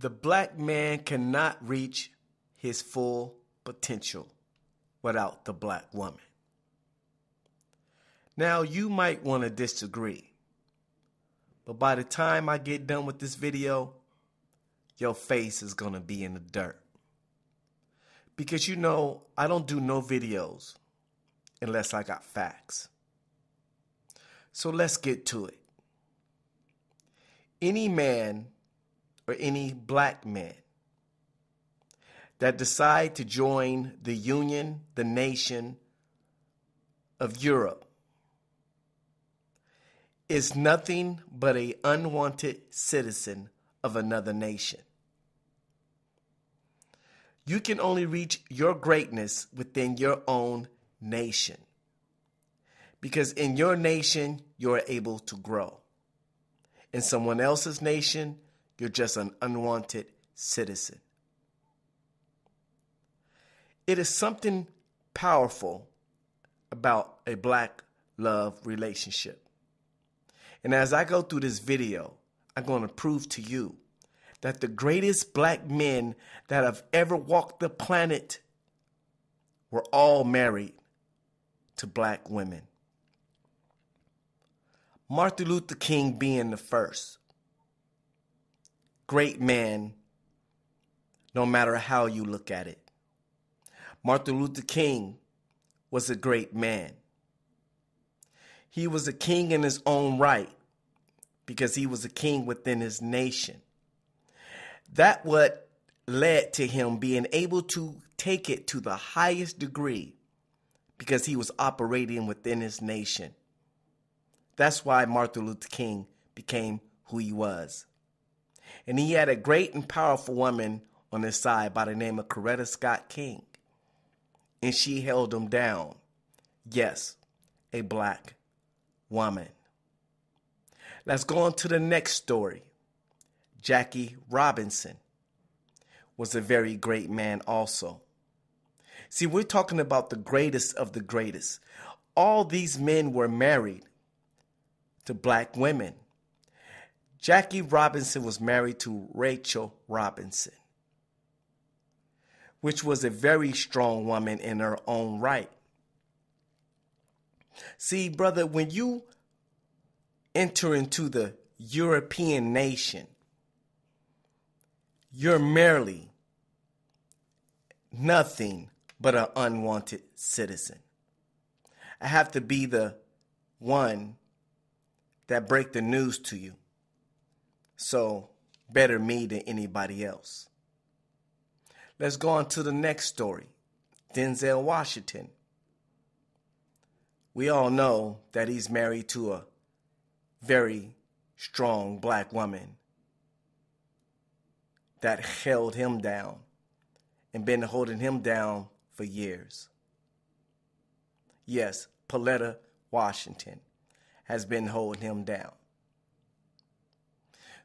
The black man cannot reach his full potential without the black woman. Now, you might want to disagree, but by the time I get done with this video, your face is going to be in the dirt. Because I don't do no videos unless I got facts. So let's get to it. Any man or any black man that decide to join the Union, the nation of Europe, is nothing but an unwanted citizen of another nation. You can only reach your greatness within your own nation, because in your nation, you're able to grow. In someone else's nation, you're just an unwanted citizen. It is something powerful about a black love relationship. And as I go through this video, I'm going to prove to you that the greatest black men that have ever walked the planet were all married to black women. Martin Luther King being the first. Great man, no matter how you look at it. Martin Luther King was a great man. He was a king in his own right because he was a king within his nation. That what led to him being able to take it to the highest degree because he was operating within his nation. That's why Martin Luther King became who he was. And he had a great and powerful woman on his side by the name of Coretta Scott King. And she held him down. Yes, a black woman. Let's go on to the next story. Jackie Robinson was a very great man also. See, we're talking about the greatest of the greatest. All these men were married to black women. Jackie Robinson was married to Rachel Robinson, which was a very strong woman in her own right. See, brother, when you enter into the European nation, you're merely nothing but an unwanted citizen. I have to be the one that break the news to you. So better me than anybody else. Let's go on to the next story. Denzel Washington. We all know that he's married to a very strong black woman that held him down and been holding him down for years. Yes, Pauletta Washington has been holding him down.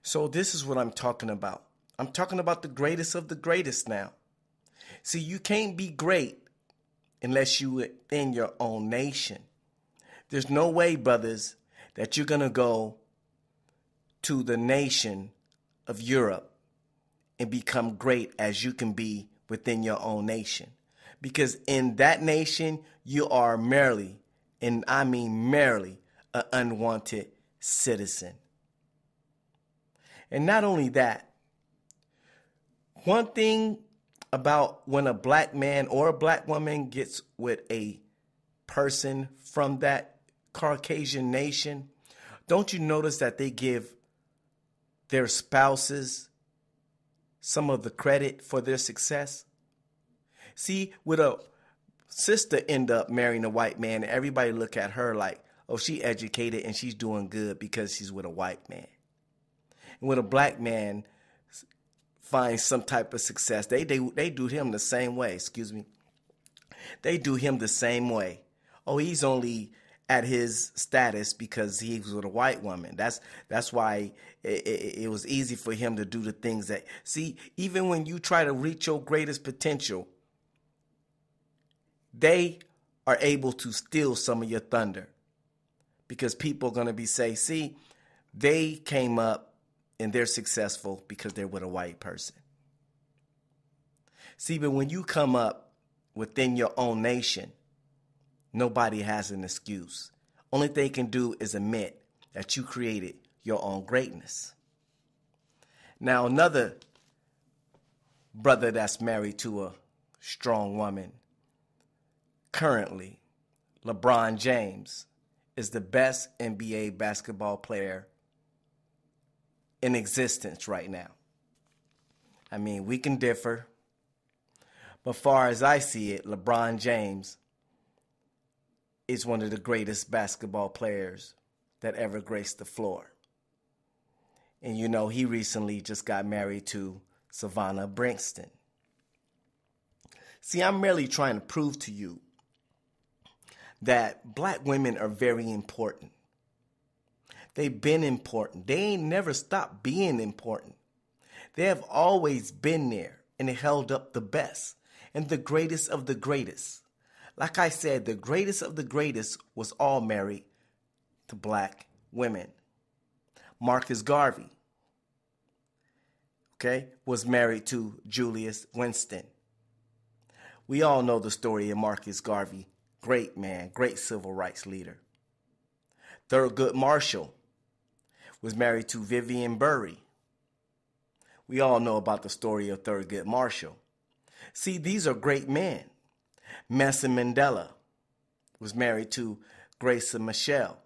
So this is what I'm talking about. I'm talking about the greatest of the greatest now. See, you can't be great unless you're in your own nation. There's no way, brothers, that you're going to go to the nation of Europe and become great as you can be within your own nation. Because in that nation, you are merely, and I mean merely, an unwanted citizen. And not only that, one thing about when a black man or a black woman gets with a person from that Caucasian nation, don't you notice that they give their spouses some of the credit for their success? See, with a sister end up marrying a white man, everybody look at her like, oh, she educated and she's doing good because she's with a white man. And when a black man finds some type of success, they do him the same way. They do him the same way. Oh, he's only at his status because he was with a white woman. That's why it was easy for him to do the things that. See, even when you try to reach your greatest potential, they are able to steal some of your thunder because people are going to be say, see, they came up and they're successful because they're with a white person. See, but when you come up within your own nation, nobody has an excuse. Only thing they can do is admit that you created your own greatness. Now, another brother that's married to a strong woman, currently, LeBron James, is the best NBA basketball player in existence right now. I mean, we can differ, but far as I see it, LeBron James is one of the greatest basketball players that ever graced the floor. And you know, he recently just got married to Savannah Brankston. See, I'm merely trying to prove to you that black women are very important. They've been important. They ain't never stopped being important. They have always been there and held up the best and the greatest of the greatest. Like I said, the greatest of the greatest was all married to black women. Marcus Garvey, was married to Julius Winston. We all know the story of Marcus Garvey. Great man, great civil rights leader. Thurgood Marshall was married to Vivian Bury. We all know about the story of Thurgood Marshall. See, these are great men. Nelson Mandela was married to Graça Machel.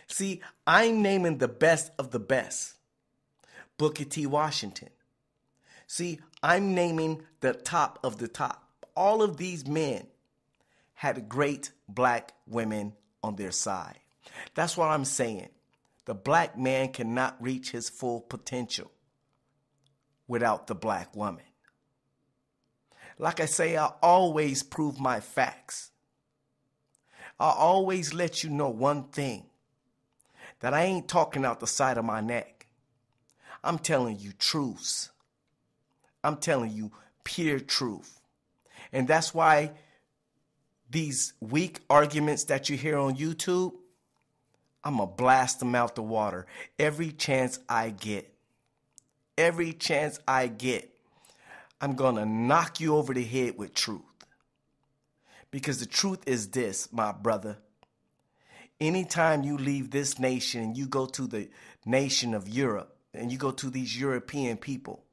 See, I'm naming the best of the best. Booker T. Washington. See, I'm naming the top of the top. All of these men had great black women on their side. That's what I'm saying. The black man cannot reach his full potential without the black woman. Like I say, I always prove my facts. I always let you know one thing, that I ain't talking out the side of my neck. I'm telling you truths. I'm telling you pure truth. And that's why these weak arguments that you hear on YouTube, I'm going to blast them out the water every chance I get. Every chance I get, I'm going to knock you over the head with truth. Because the truth is this, my brother. Anytime you leave this nation and you go to the nation of Europe and you go to these European people,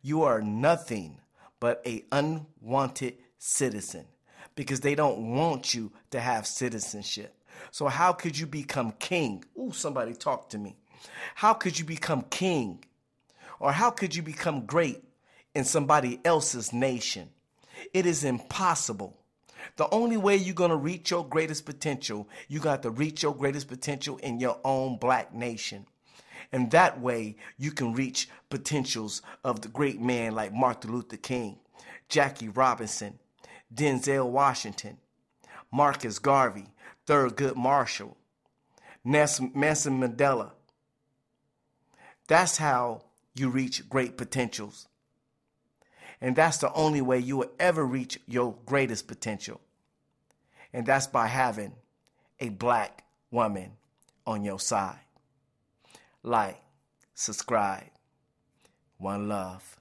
you are nothing but an unwanted citizen because they don't want you to have citizenship. So how could you become king? Ooh, somebody talk to me. How could you become king? Or how could you become great in somebody else's nation? It is impossible. The only way you're going to reach your greatest potential, you got to reach your greatest potential in your own black nation. And that way you can reach potentials of the great men like Martin Luther King, Jackie Robinson, Denzel Washington, Marcus Garvey, Thurgood Marshall, Nelson Mandela. That's how you reach great potentials. And that's the only way you will ever reach your greatest potential. And that's by having a black woman on your side. Like, subscribe. One love.